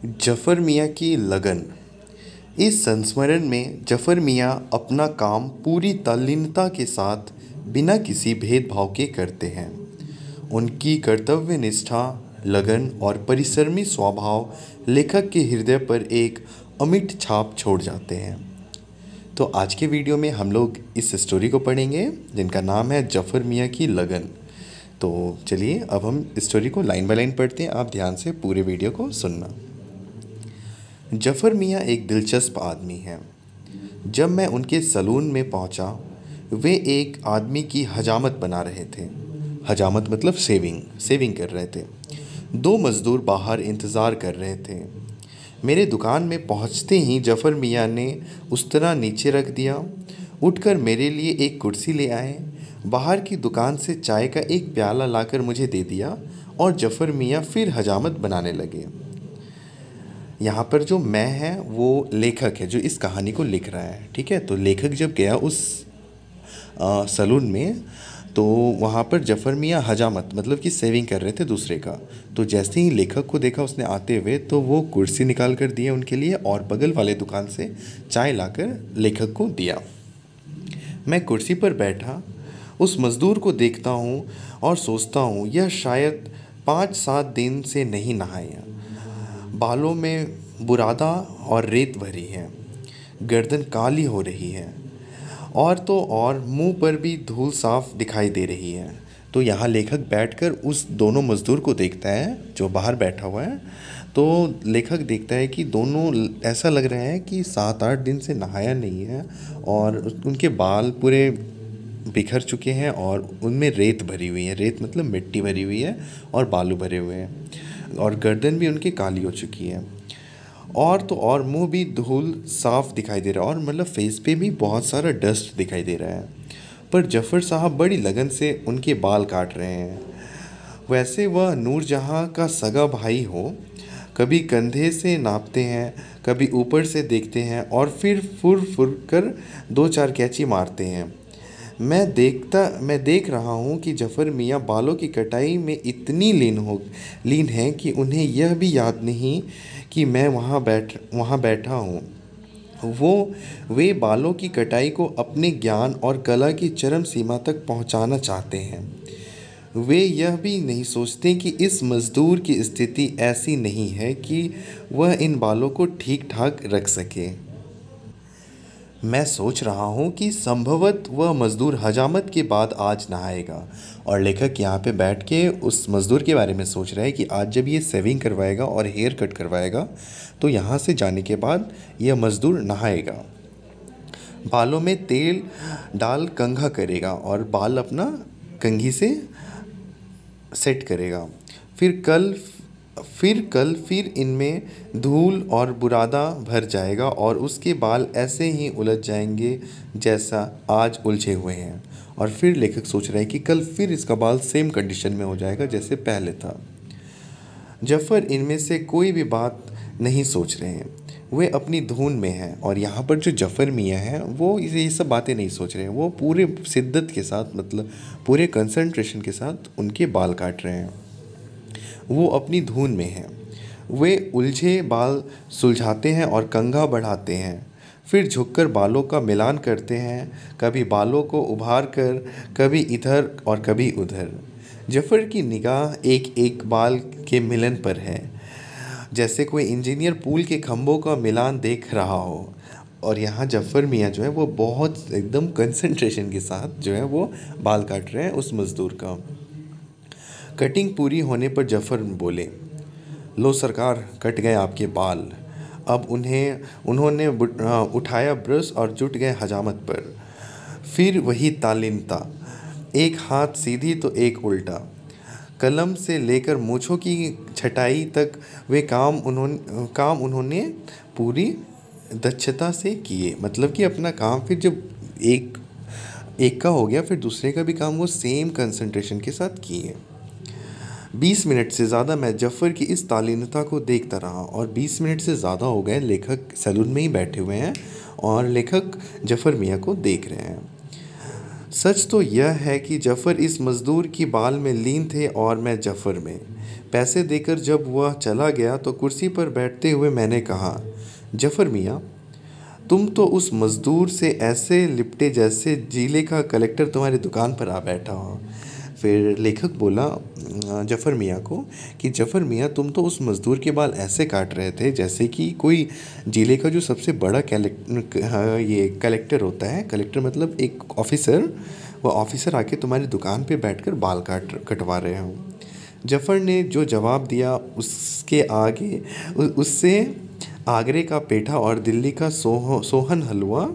जफ़र मियाँ की लगन। इस संस्मरण में जफ़र मियाँ अपना काम पूरी तल्लीनता के साथ बिना किसी भेदभाव के करते हैं। उनकी कर्तव्य निष्ठा, लगन और परिश्रमी स्वभाव लेखक के हृदय पर एक अमिट छाप छोड़ जाते हैं। तो आज के वीडियो में हम लोग इस स्टोरी को पढ़ेंगे जिनका नाम है जफ़र मियाँ की लगन। तो चलिए अब हम स्टोरी को लाइन बाय लाइन पढ़ते हैं। आप ध्यान से पूरे वीडियो को सुनना। जफ़र मियाँ एक दिलचस्प आदमी हैं। जब मैं उनके सलून में पहुंचा, वे एक आदमी की हजामत बना रहे थे। हजामत मतलब सेविंग कर रहे थे। दो मज़दूर बाहर इंतज़ार कर रहे थे। मेरे दुकान में पहुंचते ही जफ़र मियाँ ने उस्तरा नीचे रख दिया, उठकर मेरे लिए एक कुर्सी ले आए, बाहर की दुकान से चाय का एक प्याला लाकर मुझे दे दिया और जफ़र मियाँ फिर हजामत बनाने लगे। यहाँ पर जो मैं है वो लेखक है जो इस कहानी को लिख रहा है, ठीक है। तो लेखक जब गया उस सलून में, तो वहाँ पर जफ़र मियाँ हजामत मतलब कि सेविंग कर रहे थे दूसरे का। तो जैसे ही लेखक को देखा उसने आते हुए, तो वो कुर्सी निकाल कर दिए उनके लिए और बगल वाले दुकान से चाय लाकर लेखक को दिया। मैं कुर्सी पर बैठा उस मज़दूर को देखता हूँ और सोचता हूँ यह शायद 5-7 दिन से नहीं नहाया। बालों में बुरादा और रेत भरी है, गर्दन काली हो रही है और तो और मुंह पर भी धूल साफ दिखाई दे रही है। तो यहाँ लेखक बैठकर उस दोनों मज़दूर को देखता है जो बाहर बैठा हुआ है। तो लेखक देखता है कि दोनों ऐसा लग रहा है कि 7-8 दिन से नहाया नहीं है और उनके बाल पूरे बिखर चुके हैं और उनमें रेत भरी हुई है। रेत मतलब मिट्टी भरी हुई है और बालू भरे हुए हैं और गर्दन भी उनकी काली हो चुकी है और तो और मुंह भी धूल साफ दिखाई दे रहा है और मतलब फेस पे भी बहुत सारा डस्ट दिखाई दे रहा है। पर जफ़र साहब बड़ी लगन से उनके बाल काट रहे हैं। वैसे वह नूरजहाँ का सगा भाई हो। कभी कंधे से नापते हैं, कभी ऊपर से देखते हैं और फिर फुर फुर कर 2-4 कैंची मारते हैं। मैं देख रहा हूँ कि जफ़र मियाँ बालों की कटाई में इतनी लीन हैं कि उन्हें यह भी याद नहीं कि मैं वहाँ बैठा हूँ। वे बालों की कटाई को अपने ज्ञान और कला की चरम सीमा तक पहुँचाना चाहते हैं। वे यह भी नहीं सोचते कि इस मज़दूर की स्थिति ऐसी नहीं है कि वह इन बालों को ठीक ठाक रख सके। मैं सोच रहा हूँ कि संभवत वह मज़दूर हजामत के बाद आज नहाएगा। और लेखक यहाँ पे बैठ के उस मज़दूर के बारे में सोच रहा है कि आज जब ये सेविंग करवाएगा और हेयर कट करवाएगा, तो यहाँ से जाने के बाद यह मज़दूर नहाएगा, बालों में तेल डाल कंघा करेगा और बाल अपना कंघी से सेट करेगा। फिर इनमें धूल और बुरादा भर जाएगा और उसके बाल ऐसे ही उलझ जाएंगे जैसा आज उलझे हुए हैं। और फिर लेखक सोच रहा है कि कल फिर इसका बाल सेम कंडीशन में हो जाएगा जैसे पहले था। जफ़र इनमें से कोई भी बात नहीं सोच रहे हैं, वे अपनी धुन में हैं। और यहाँ पर जो जफ़र मियाँ हैं वो ये सब बातें नहीं सोच रहे हैं, वो पूरे शिद्दत के साथ मतलब पूरे कंसंट्रेशन के साथ उनके बाल काट रहे हैं। वो अपनी धुन में हैं। वे उलझे बाल सुलझाते हैं और कंघा बढ़ाते हैं, फिर झुककर बालों का मिलान करते हैं, कभी बालों को उभार कर, कभी इधर और कभी उधर। जफ़र की निगाह एक एक बाल के मिलन पर है, जैसे कोई इंजीनियर पुल के खंभों का मिलान देख रहा हो। और यहाँ जफ़र मियाँ जो है वो बहुत एकदम कंसंट्रेशन के साथ जो है वो बाल काट रहे हैं उस मज़दूर का। कटिंग पूरी होने पर जफ़र बोले, लो सरकार, कट गए आपके बाल। अब उन्होंने उठाया ब्रश और जुट गए हजामत पर। फिर वही तालीनता, एक हाथ सीधी तो एक उल्टा। कलम से लेकर मूँछों की छटाई तक वे काम उन्होंने पूरी दक्षता से किए। मतलब कि अपना काम फिर जब एक का हो गया, फिर दूसरे का भी काम वो सेम कंसंट्रेशन के साथ किए। 20 मिनट से ज़्यादा मैं जफ़र की इस तालीनता को देखता रहा और 20 मिनट से ज़्यादा हो गए लेखक सैलून में ही बैठे हुए हैं और लेखक जफ़र मियाँ को देख रहे हैं। सच तो यह है कि जफ़र इस मज़दूर की बाल में लीन थे और मैं जफ़र में। पैसे देकर जब वह चला गया तो कुर्सी पर बैठते हुए मैंने कहा, जफ़र मियाँ, तुम तो उस मज़दूर से ऐसे लिपटे जैसे जिले का कलेक्टर तुम्हारी दुकान पर आ बैठा हो। फिर लेखक बोला जफ़र मियाँ को कि जफ़र मियाँ, तुम तो उस मज़दूर के बाल ऐसे काट रहे थे जैसे कि कोई जिले का जो सबसे बड़ा ये कलेक्टर होता है। कलेक्टर मतलब एक ऑफिसर, वह ऑफिसर आके तुम्हारी दुकान पे बैठकर बाल कटवा रहे हो। जफ़र ने जो जवाब दिया उसके आगे उससे आगरे का पेठा और दिल्ली का सोहन हलवा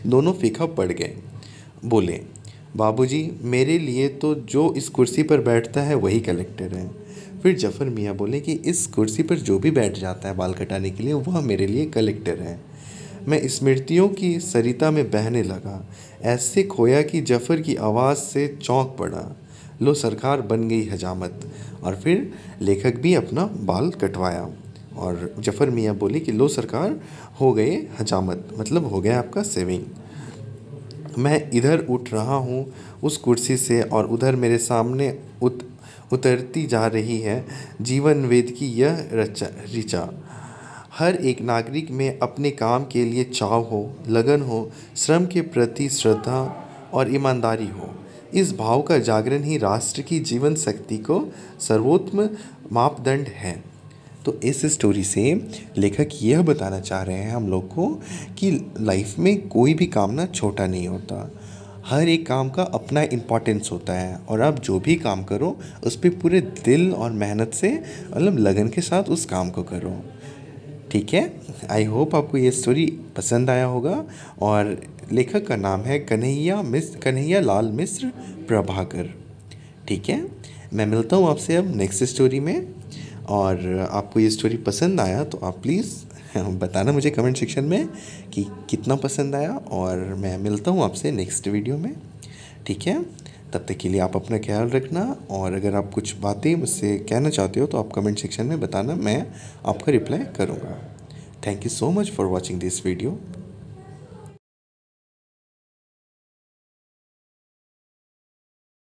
दोनों फीका पड़ गए। बोले, बाबूजी, मेरे लिए तो जो इस कुर्सी पर बैठता है वही कलेक्टर है। फिर जफ़र मियाँ बोले कि इस कुर्सी पर जो भी बैठ जाता है बाल कटाने के लिए वह मेरे लिए कलेक्टर है। मैं स्मृतियों की सरिता में बहने लगा, ऐसे खोया कि जफ़र की आवाज़ से चौंक पड़ा। लो सरकार बन गई हजामत। और फिर लेखक भी अपना बाल कटवाया और जफ़र मियाँ बोले कि लो सरकार हो गए हजामत, मतलब हो गया आपका सेविंग। मैं इधर उठ रहा हूँ उस कुर्सी से और उधर मेरे सामने उतरती जा रही है जीवन वेद की यह ऋचा। हर एक नागरिक में अपने काम के लिए चाव हो, लगन हो, श्रम के प्रति श्रद्धा और ईमानदारी हो। इस भाव का जागरण ही राष्ट्र की जीवन शक्ति को सर्वोत्तम मापदंड है। तो इस स्टोरी से लेखक यह बताना चाह रहे हैं हम लोग को कि लाइफ में कोई भी काम ना छोटा नहीं होता। हर एक काम का अपना इम्पोर्टेंस होता है और आप जो भी काम करो उस पर पूरे दिल और मेहनत से, मतलब लगन के साथ उस काम को करो। ठीक है, आई होप आपको ये स्टोरी पसंद आया होगा। और लेखक का नाम है कन्हैया लाल मिश्र प्रभाकर। ठीक है, मैं मिलता हूँ आपसे अब नेक्स्ट स्टोरी में। और आपको ये स्टोरी पसंद आया तो आप प्लीज़ बताना मुझे कमेंट सेक्शन में कि कितना पसंद आया। और मैं मिलता हूँ आपसे नेक्स्ट वीडियो में। ठीक है, तब तक के लिए आप अपना ख्याल रखना। और अगर आप कुछ बातें मुझसे कहना चाहते हो तो आप कमेंट सेक्शन में बताना, मैं आपका रिप्लाई करूँगा। Thank you so much for watching this video.